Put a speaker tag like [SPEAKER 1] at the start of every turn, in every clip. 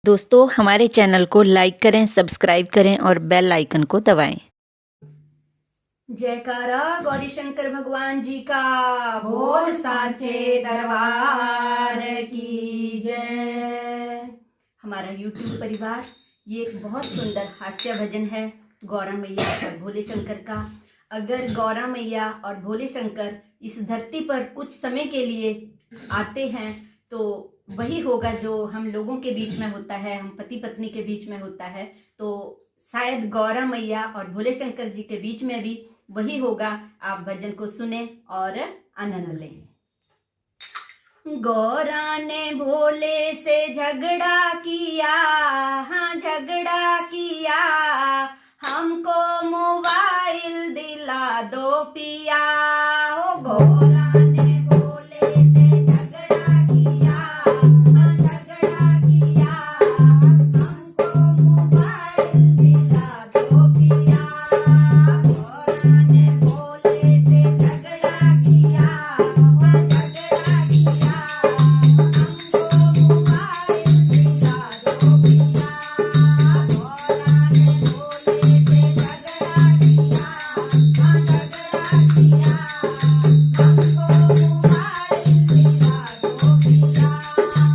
[SPEAKER 1] दोस्तों हमारे चैनल को लाइक करें, सब्सक्राइब करें और बेल आइकन को दबाएं।
[SPEAKER 2] जयकारा गौरी शंकर भगवान जी का, बोल साचे दरबार की जय। हमारा YouTube परिवार ये एक बहुत सुंदर हास्य भजन है गौरा मैया और भोले शंकर का। अगर गौरा मैया और भोले शंकर इस धरती पर कुछ समय के लिए आते हैं तो वही होगा जो हम लोगों के बीच में होता है, हम पति पत्नी के बीच में होता है, तो शायद गौरा मैया और भोले शंकर जी के बीच में भी वही होगा। आप भजन को सुने और आनंद लें। गौरा ने भोले से झगड़ा किया, हाँ झगड़ा किया, हमको मोबाइल दिला दो पिया। हो गौरा ने भोले से झगड़ा किया, हाँ झगड़ा किया, हमको मोबाइल दिला दो पिया। गौरा ने भोले से झगड़ा किया, हाँ झगड़ा किया, हमको मोबाइल दिला दो पिया। गौरा ने भोले से झगड़ा किया, हाँ झगड़ा किया, हमको मोबाइल दिला दो पिया।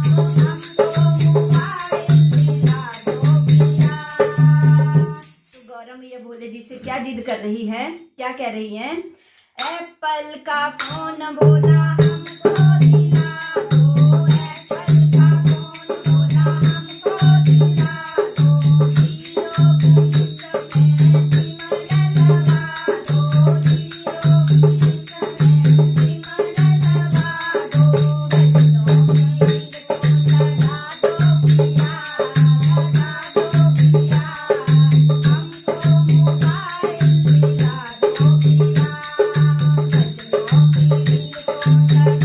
[SPEAKER 2] हमको मोबाइल दिला दो पिया। तो गौरा मैया भोले जी से क्या जिद कर रही है, क्या कह रही है? एप्पल का फोन भोला हमको दिला दो, एप्पल का फोन भोला हमको दिला दो। जियो की समय सिम डलवा दो, जियो की समय सिम डलवा दो। बच्चों में रिंगटोन लगा दो पिया, लगा दो पिया, हमको मोबाइल दिला दो पिया। बच्चों की रिंगटोन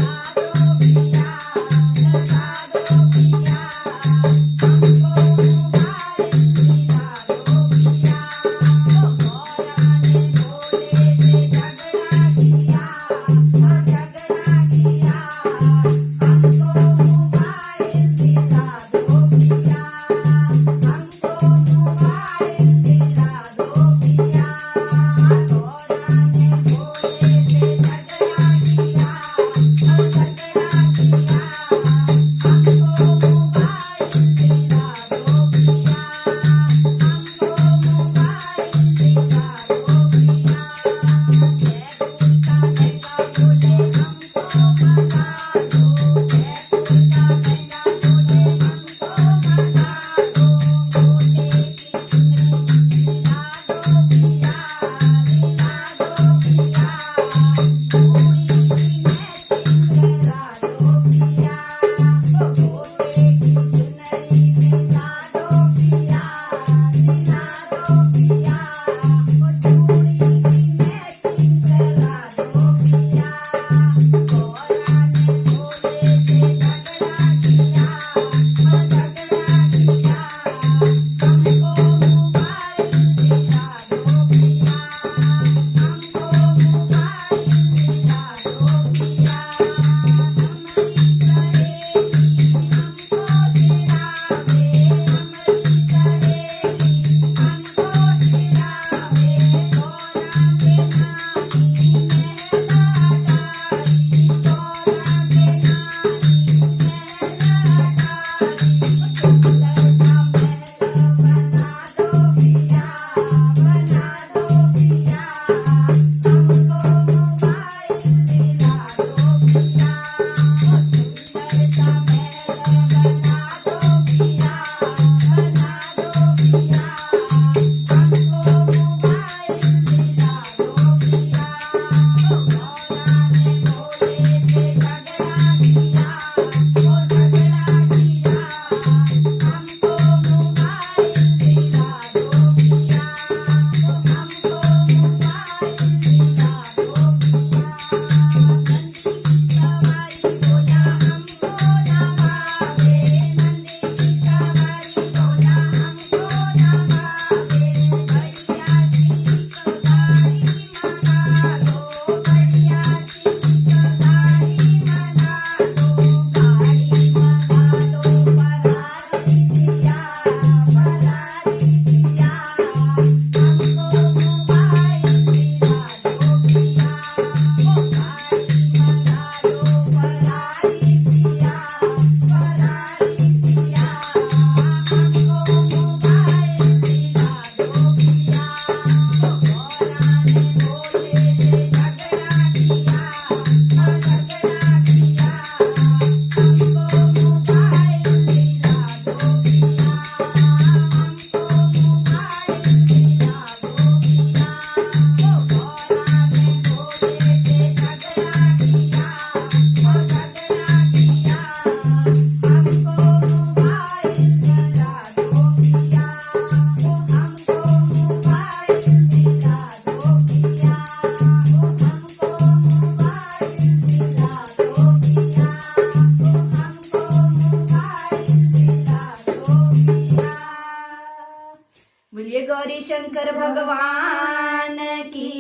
[SPEAKER 2] बोलिए गौरी शंकर भगवान की